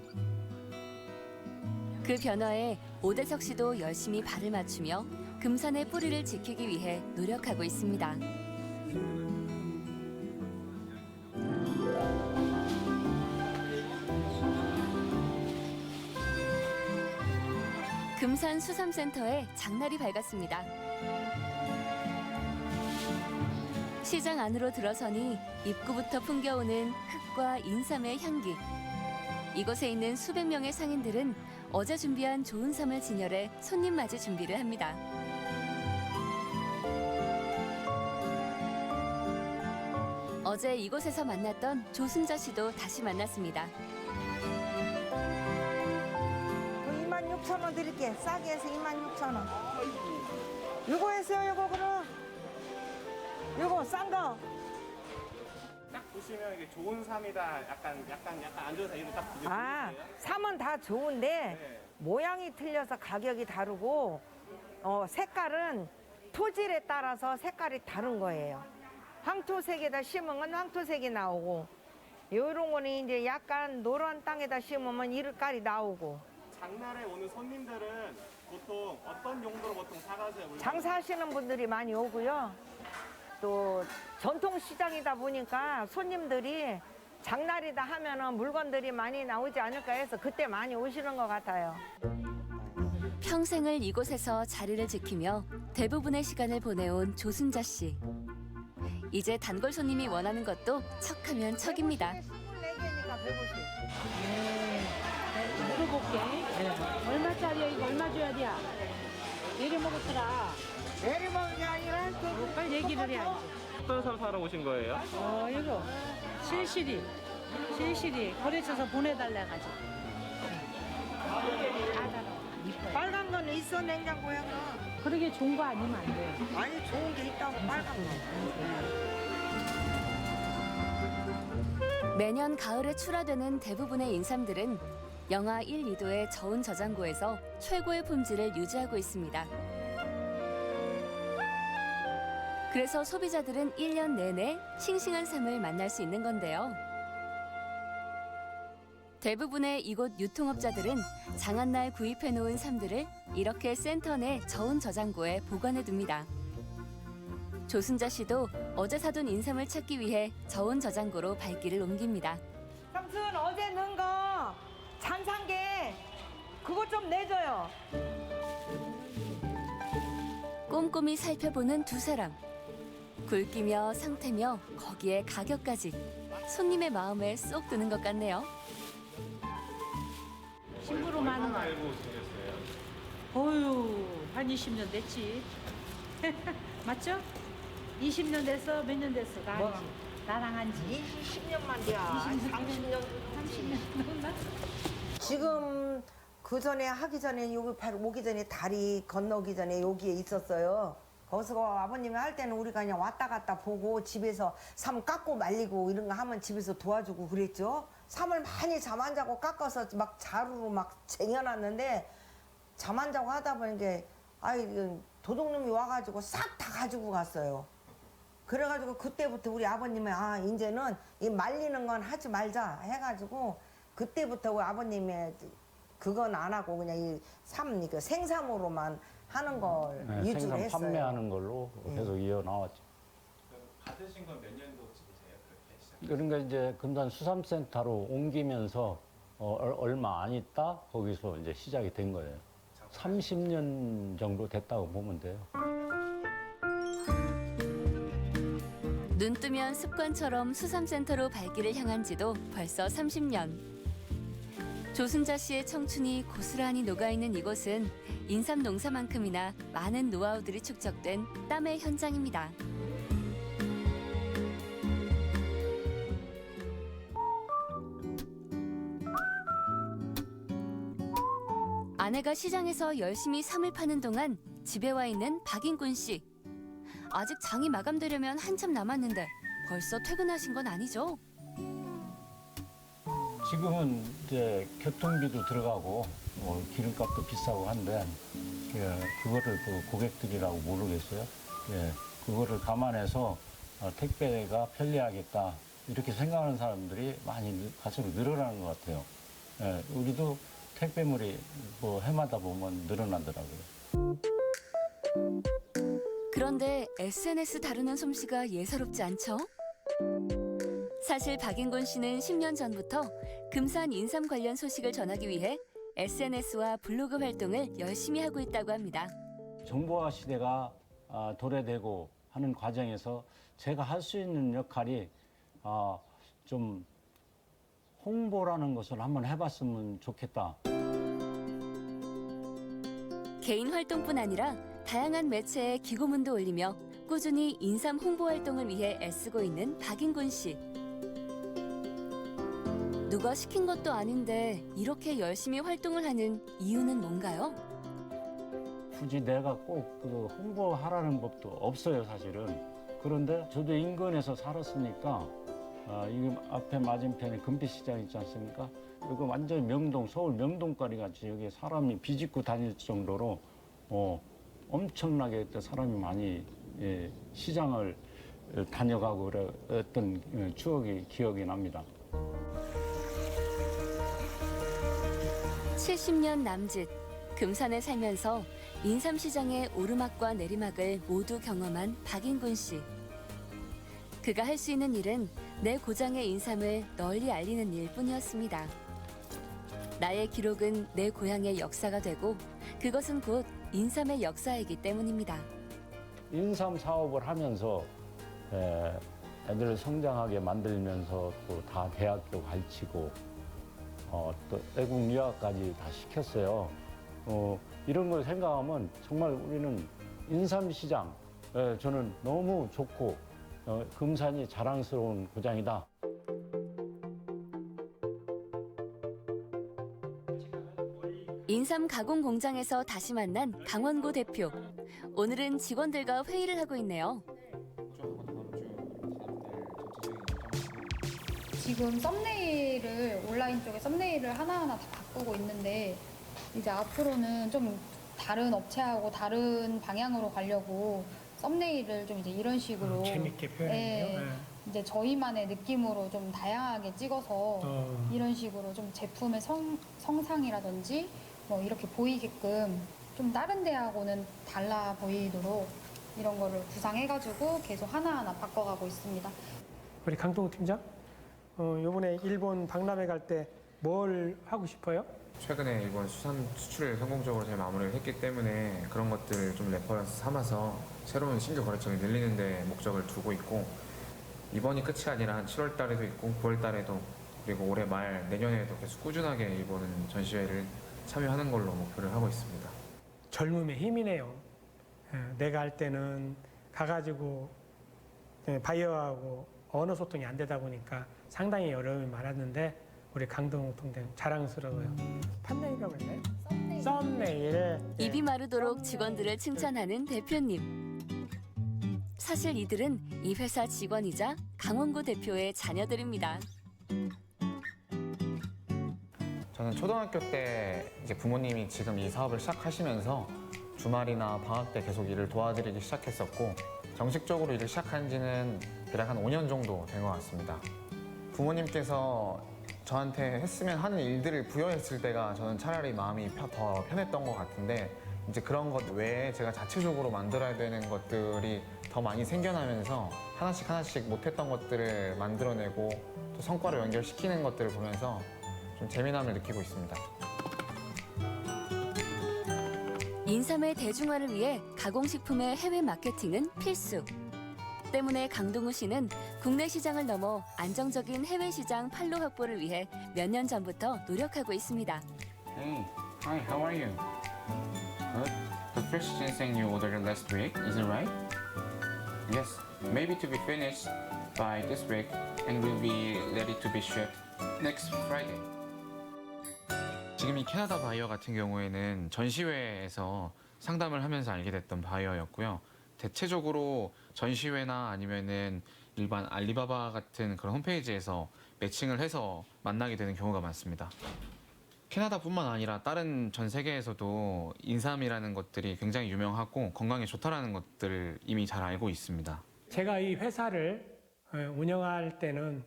그 변화에 오대석 씨도 열심히 발을 맞추며 금산의 뿌리를 지키기 위해 노력하고 있습니다. 금산 수삼센터에 장날이 밝았습니다. 시장 안으로 들어서니 입구부터 풍겨오는 흙과 인삼의 향기. 이곳에 있는 수백 명의 상인들은 어제 준비한 좋은 삼을 진열해 손님 맞이 준비를 합니다. 어제 이곳에서 만났던 조순자 씨도 다시 만났습니다. 26,000원 드릴게. 싸게 해서 26,000원. 이거 했어요, 이거 그럼. 이거 싼 거. 딱 보시면 이게 좋은 삼이다, 약간 안 좋은 삼 이런 딱 보여요. 아, 삼은 다 좋은데 네. 모양이 틀려서 가격이 다르고 색깔은 토질에 따라서 색깔이 다른 거예요. 황토색에다 심으면 황토색이 나오고 이런 거는 이제 약간 노란 땅에다 심으면 이르깔이 나오고. 장날에 오는 손님들은 보통 어떤 용도로 보통 사가세요? 물론? 장사하시는 분들이 많이 오고요. 또 전통시장이다 보니까 손님들이 장날이다 하면은 물건들이 많이 나오지 않을까 해서 그때 많이 오시는 것 같아요. 평생을 이곳에서 자리를 지키며 대부분의 시간을 보내온 조순자 씨. 이제 단골 손님이 원하는 것도 척하면 척입니다. 24개니까 150. 물어볼게. 얼마짜리야? 이거 얼마 줘야 돼? 내려 먹었더라. 내리 먹는 게 아니라 빨리 얘기를 해야지. 어떤 삼 사러 오신 거예요? 이거 실실이 거래처에서 보내달라 가지고. 빨간 거는 있어, 냉장고에. 그러게 좋은 거 아니면 안 돼. 아니, 좋은 게 있다고 빨간 거. 매년 가을에 출하되는 대부분의 인삼들은 영하 1, 2도의 저온 저장고에서 최고의 품질을 유지하고 있습니다. 그래서 소비자들은 1년 내내 싱싱한 삼을 만날 수 있는 건데요. 대부분의 이곳 유통업자들은 장안날 구입해 놓은 삶들을 이렇게 센터 내 저온 저장고에 보관해 둡니다. 조순자 씨도 어제 사둔 인삼을 찾기 위해 저온 저장고로 발길을 옮깁니다. 삼촌 어제 넣은 거 잔산게 그거 좀 내줘요. 꼼꼼히 살펴보는 두 사람. 굵기며 상태며 거기에 가격까지 손님의 마음에 쏙 드는 것 같네요. 심부름하는 알고 지냈어요? 어휴, 한 20년 됐지. 맞죠? 20년 됐어? 몇 년 됐어? 나 뭐? 한지. 나랑 한지. 20년만 돼야. 30년 넘나? 지금 그 전에 하기 전에 여기 바로 오기 전에 다리 건너기 전에 여기에 있었어요. 거기서 아버님이 할 때는 우리가 그냥 왔다 갔다 보고 집에서 삼 깎고 말리고 이런 거 하면 집에서 도와주고 그랬죠. 삼을 많이 잠 안 자고 깎아서 막 자루로 막 쟁여놨는데 잠 안 자고 하다 보니까 도둑놈이 와가지고 싹 다 가지고 갔어요. 그래가지고 그때부터 우리 아버님이 이제는 이 말리는 건 하지 말자 해가지고 그때부터 우리 아버님이 그건 안 하고 그냥 이 생삼으로만 하는 걸 위주로 생산 했어요. 판매하는 걸로 계속 이어나왔죠. 받으신 건 몇 년도쯤이세요? 그렇게 시작. 그러니까 이제 금산 수산센터로 옮기면서 얼마 안 있다 거기서 이제 시작이 된 거예요. 30년 정도 됐다고 보면 돼요. 눈 뜨면 습관처럼 수삼센터로 발길을 향한 지도 벌써 30년. 조순자 씨의 청춘이 고스란히 녹아있는 이곳은 인삼 농사만큼이나 많은 노하우들이 축적된 땀의 현장입니다. 아내가 시장에서 열심히 삼을 파는 동안 집에 와 있는 박인군 씨. 아직 장이 마감되려면 한참 남았는데 벌써 퇴근하신 건 아니죠? 지금은 이제 교통비도 들어가고 기름값도 비싸고 한데 그거를 그 고객들이라고 모르겠어요. 그거를 감안해서 택배가 편리하겠다 이렇게 생각하는 사람들이 많이 갈수록 늘어나는 것 같아요. 우리도 택배물이 해마다 보면 늘어나더라고요. 그런데 SNS 다루는 솜씨가 예사롭지 않죠? 사실 박인곤 씨는 10년 전부터 금산 인삼 관련 소식을 전하기 위해 SNS와 블로그 활동을 열심히 하고 있다고 합니다. 정보화 시대가 도래되고 하는 과정에서 제가 할 수 있는 역할이 좀 홍보라는 것을 한번 해봤으면 좋겠다. 개인 활동뿐 아니라 다양한 매체에 기고문도 올리며 꾸준히 인삼 홍보 활동을 위해 애쓰고 있는 박인곤 씨. 누가 시킨 것도 아닌데 이렇게 열심히 활동을 하는 이유는 뭔가요? 굳이 내가 꼭 그 홍보하라는 법도 없어요, 사실은. 그런데 저도 인근에서 살았으니까 이 앞에 맞은편에 금빛시장 있지 않습니까? 이거 완전 명동, 서울 명동가리 같이 여기 사람이 비집고 다닐 정도로 엄청나게 사람이 많이 시장을 다녀가고 그랬던 기억이 납니다. 70년 남짓 금산에 살면서 인삼시장의 오르막과 내리막을 모두 경험한 박인곤 씨. 그가 할 수 있는 일은 내 고장의 인삼을 널리 알리는 일뿐이었습니다. 나의 기록은 내 고향의 역사가 되고 그것은 곧 인삼의 역사이기 때문입니다. 인삼 사업을 하면서 애들을 성장하게 만들면서 또 다 대학교 가르치고 또 외국 유학까지 다 시켰어요. 이런 걸 생각하면 정말 우리는 인삼시장 저는 너무 좋고 금산이 자랑스러운 고장이다. 인삼 가공 공장에서 다시 만난 강원고 대표. 오늘은 직원들과 회의를 하고 있네요. 지금 썸네일을 온라인 쪽에 썸네일을 하나하나 다 바꾸고 있는데 이제 앞으로는 좀 다른 업체하고 다른 방향으로 가려고 썸네일을 좀 이제 이런 식으로 재밌게 표현했네요. 이제 저희만의 느낌으로 좀 다양하게 찍어서 이런 식으로 좀 제품의 성상이라든지 뭐 이렇게 보이게끔 좀 다른 데하고는 달라 보이도록 이런 거를 구상해가지고 계속 하나하나 바꿔가고 있습니다. 우리 강동우 팀장, 이번에 일본 박람회 갈 때 뭘 하고 싶어요? 최근에 이번 수산 수출을 성공적으로 잘 마무리를 했기 때문에 그런 것들을 좀 레퍼런스 삼아서 새로운 신규 거래처를 늘리는 데 목적을 두고 있고, 이번이 끝이 아니라 한 7월 달에도 있고 9월 달에도, 그리고 올해 말 내년에도 계속 꾸준하게 일본 전시회를 참여하는 걸로 목표를 하고 있습니다. 젊음의 힘이네요. 내가 할 때는 가가지고 바이어하고 언어 소통이 안 되다 보니까 상당히 어려움이 많았는데 우리 강동우 통장 자랑스러워요. 판넬이라고 했나요? 썸네일. 입이 마르도록 직원들을 칭찬하는 대표님. 사실 이들은 이 회사 직원이자 강원구 대표의 자녀들입니다. 저는 초등학교 때 이제 부모님이 지금 이 사업을 시작하시면서 주말이나 방학 때 계속 일을 도와드리기 시작했었고, 정식적으로 일을 시작한 지는 대략 한 5년 정도 된 것 같습니다. 부모님께서 저한테 했으면 하는 일들을 부여했을 때가 저는 차라리 마음이 더 편했던 것 같은데, 이제 그런 것 외에 제가 자체적으로 만들어야 되는 것들이 더 많이 생겨나면서 하나씩 못했던 것들을 만들어내고 또 성과로 연결시키는 것들을 보면서 좀 재미남을 느끼고 있습니다. 인삼의 대중화를 위해 가공식품의 해외 마케팅은 필수. 때문에 강동우 씨는 국내 시장을 넘어 안정적인 해외 시장 판로 확보를 위해 몇 년 전부터 노력하고 있습니다. Hey, hi, how are you? Good. The fresh ginseng you ordered last week, is it right? Yes, maybe to be finished by this week and will be ready to be shipped next Friday. 지금 이 캐나다 바이어 같은 경우에는 전시회에서 상담을 하면서 알게 됐던 바이어였고요. 대체적으로 전시회나 아니면은 일반 알리바바 같은 그런 홈페이지에서 매칭을 해서 만나게 되는 경우가 많습니다. 캐나다뿐만 아니라 다른 전 세계에서도 인삼이라는 것들이 굉장히 유명하고 건강에 좋다라는 것들을 이미 잘 알고 있습니다. 제가 이 회사를 운영할 때는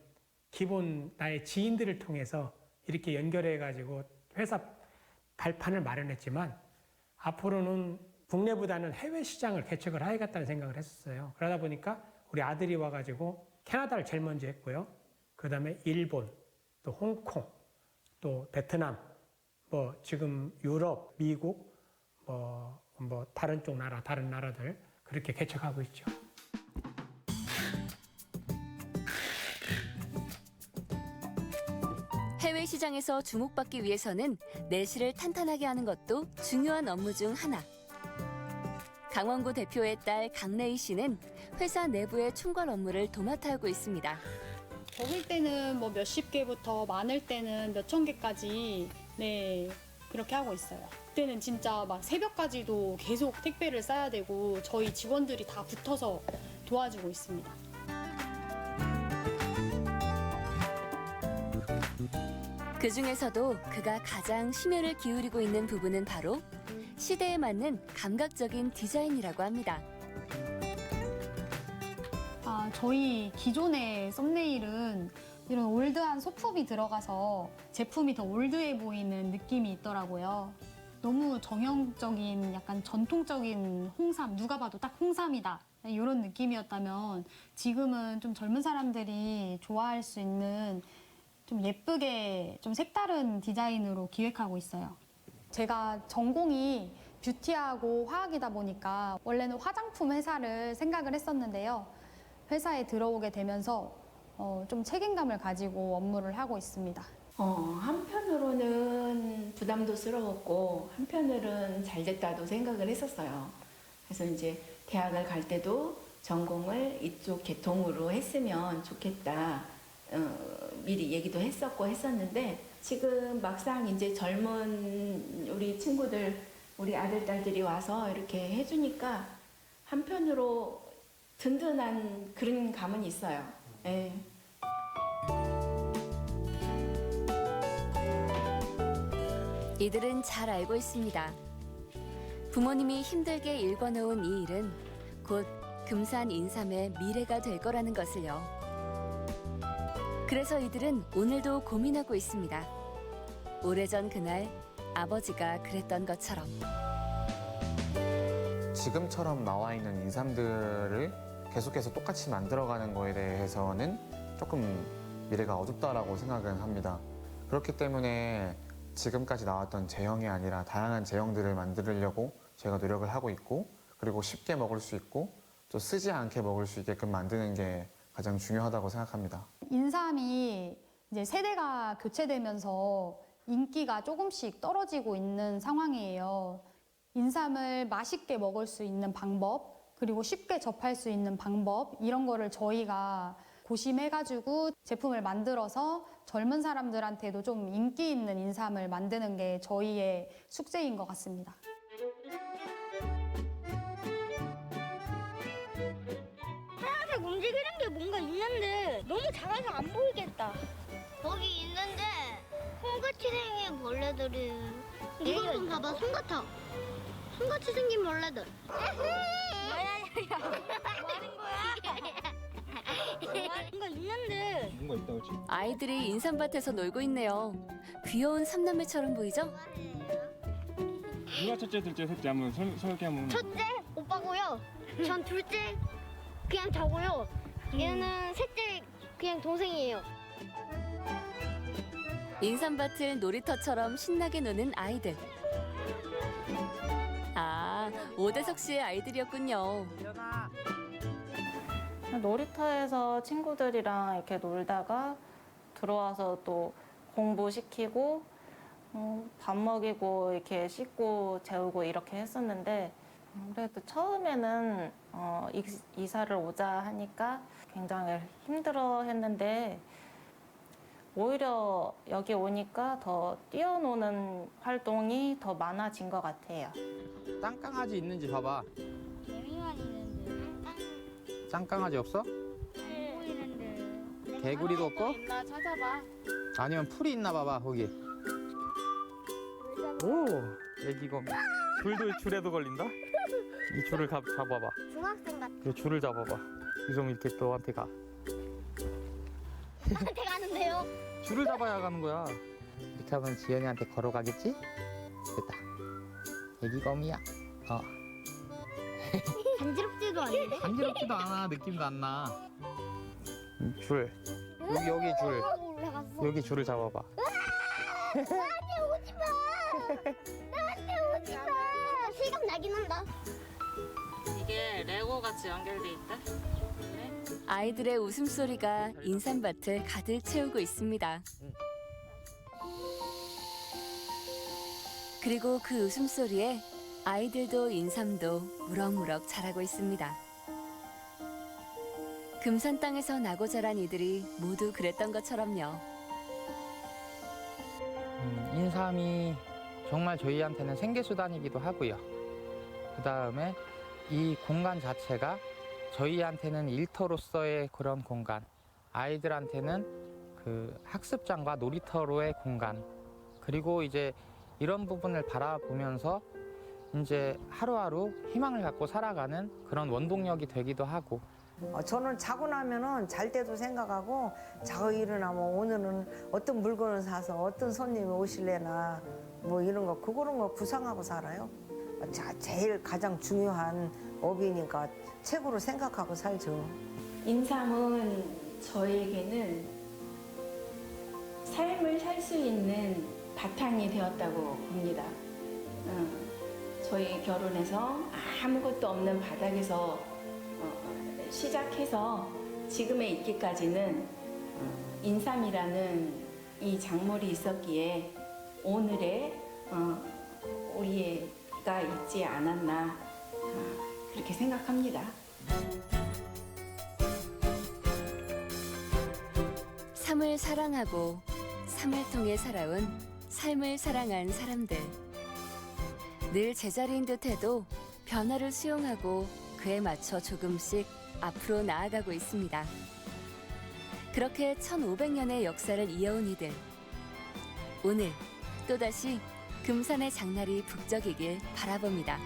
기본 나의 지인들을 통해서 이렇게 연결해가지고 회사 발판을 마련했지만, 앞으로는 국내보다는 해외 시장을 개척을 해야겠다는 생각을 했었어요. 그러다 보니까 우리 아들이 와가지고 캐나다를 제일 먼저 했고요. 그 다음에 일본, 또 홍콩, 또 베트남, 뭐 지금 유럽, 미국, 뭐 다른 쪽 나라, 다른 나라들 그렇게 개척하고 있죠. 해외 시장에서 주목받기 위해서는 내실을 탄탄하게 하는 것도 중요한 업무 중 하나. 강원구 대표의 딸 강래희 씨는 회사 내부의 총괄 업무를 도맡아 하고 있습니다. 적을 때는 뭐 몇십 개부터 많을 때는 몇천 개까지 그렇게 하고 있어요. 그때는 진짜 막 새벽까지도 계속 택배를 싸야 되고 저희 직원들이 다 붙어서 도와주고 있습니다. 그 중에서도 그가 가장 심혈을 기울이고 있는 부분은 바로 시대에 맞는 감각적인 디자인이라고 합니다. 저희 기존의 썸네일은 이런 올드한 소품이 들어가서 제품이 더 올드해 보이는 느낌이 있더라고요. 너무 정형적인 약간 전통적인 홍삼, 누가 봐도 딱 홍삼이다 이런 느낌이었다면, 지금은 좀 젊은 사람들이 좋아할 수 있는 좀 예쁘게 좀 색다른 디자인으로 기획하고 있어요. 제가 전공이 뷰티하고 화학이다 보니까 원래는 화장품 회사를 생각을 했었는데요. 회사에 들어오게 되면서 좀 책임감을 가지고 업무를 하고 있습니다. 한편으로는 부담도스러웠고 한편으로는 잘 됐다도 생각을 했었어요. 그래서 이제 대학을 갈 때도 전공을 이쪽 계통으로 했으면 좋겠다. 미리 얘기도 했었는데 지금 막상 이제 젊은 우리 친구들, 우리 아들, 딸들이 와서 이렇게 해주니까 한편으로 든든한 그런 감은 있어요. 네. 이들은 잘 알고 있습니다. 부모님이 힘들게 일궈놓은 이 일은 곧 금산 인삼의 미래가 될 거라는 것을요. 그래서 이들은 오늘도 고민하고 있습니다. 오래전 그날 아버지가 그랬던 것처럼. 지금처럼 나와 있는 인삼들을 계속해서 똑같이 만들어가는 거에 대해서는 조금 미래가 어둡다라고 생각은 합니다. 그렇기 때문에 지금까지 나왔던 제형이 아니라 다양한 제형들을 만들려고 제가 노력을 하고 있고, 그리고 쉽게 먹을 수 있고 또 쓰지 않게 먹을 수 있게끔 만드는 게 가장 중요하다고 생각합니다. 인삼이 이제 세대가 교체되면서 인기가 조금씩 떨어지고 있는 상황이에요. 인삼을 맛있게 먹을 수 있는 방법, 그리고 쉽게 접할 수 있는 방법, 이런 거를 저희가 고심해가지고 제품을 만들어서 젊은 사람들한테도 좀 인기 있는 인삼을 만드는 게 저희의 숙제인 것 같습니다. 하얀색 움직이는 게 뭔가 있는데 너무 작아서 안 보이겠다. 거기 있는데 손같이 생긴 벌레들이. 이거 좀 봐봐, 손 같아. 손같이 생긴 벌레들. 뭐야? 뭐 하는 거야? 뭔가 있는데. 뭔가 있다, 그렇지? 아이들이 인삼밭에서 놀고 있네요. 귀여운 삼남매처럼 보이죠? 누가 첫째, 둘째, 셋째 한번 설계 한번. 첫째 오빠고요. 전 둘째 그냥 저고요. 얘는 셋째 그냥 동생이에요. 인삼밭을 놀이터처럼 신나게 노는 아이들. 아, 오대석 씨의 아이들이었군요. 놀이터에서 친구들이랑 이렇게 놀다가 들어와서 또 공부시키고 밥 먹이고 이렇게 씻고 재우고 이렇게 했었는데, 그래도 처음에는 이사를 오자 하니까 굉장히 힘들어 했는데, 오히려 여기 오니까 더 뛰어노는 활동이 더 많아진 것 같아요. 짱강아지 있는지 봐봐. 개미만 있는데. 짱강아지 없어? 안 보이는데. 개구리도 없고? 있나 찾아봐. 아니면 풀이 있나 봐봐, 거기. 오, 애기곰. 줄도 줄에도 걸린다? 이 줄을 잡아봐. 중학생 같아. 이 줄을 잡아봐. 그럼 이렇게 너한테 가. 나한테 가는데요? 줄을 잡아야 가는 거야. 이렇게 하면 지연이한테 걸어가겠지? 됐다. 애기곰이야. 간지럽지도 않은데? 간지럽지도 않아. 느낌도 안 나. 줄. 여기 줄. 올라갔어. 여기 줄을 잡아봐. 나한테 오지 마. 나한테 오지 마. 실감 나긴 한다. 이게 레고 같이 연결돼 있다. 아이들의 웃음소리가 인삼밭을 가득 채우고 있습니다. 그리고 그 웃음소리에 아이들도 인삼도 무럭무럭 자라고 있습니다. 금산 땅에서 나고 자란 이들이 모두 그랬던 것처럼요. 인삼이 정말 저희한테는 생계수단이기도 하고요. 그 다음에 이 공간 자체가 저희한테는 일터로서의 그런 공간, 아이들한테는 그 학습장과 놀이터로의 공간, 그리고 이제 이런 부분을 바라보면서 이제 하루하루 희망을 갖고 살아가는 그런 원동력이 되기도 하고. 저는 자고 나면은 잘 때도 생각하고, 자고 일어나면 오늘은 어떤 물건을 사서 어떤 손님이 오실래나 뭐 이런 거, 그런 거 구상하고 살아요. 제일 가장 중요한 업이니까 최고로 생각하고 살죠. 인삼은 저에게는 삶을 살 수 있는 바탕이 되었다고 봅니다. 저희 결혼해서 아무것도 없는 바닥에서 시작해서 지금에 있기까지는 인삼이라는 이 작물이 있었기에 오늘의 우리가 있지 않았나 그렇게 생각합니다. 삶을 사랑하고 삶을 통해 살아온 삶을 사랑한 사람들. 늘 제자리인 듯해도 변화를 수용하고 그에 맞춰 조금씩 앞으로 나아가고 있습니다. 그렇게 1500년의 역사를 이어온 이들. 오늘 또다시 금산의 장날이 북적이길 바라봅니다.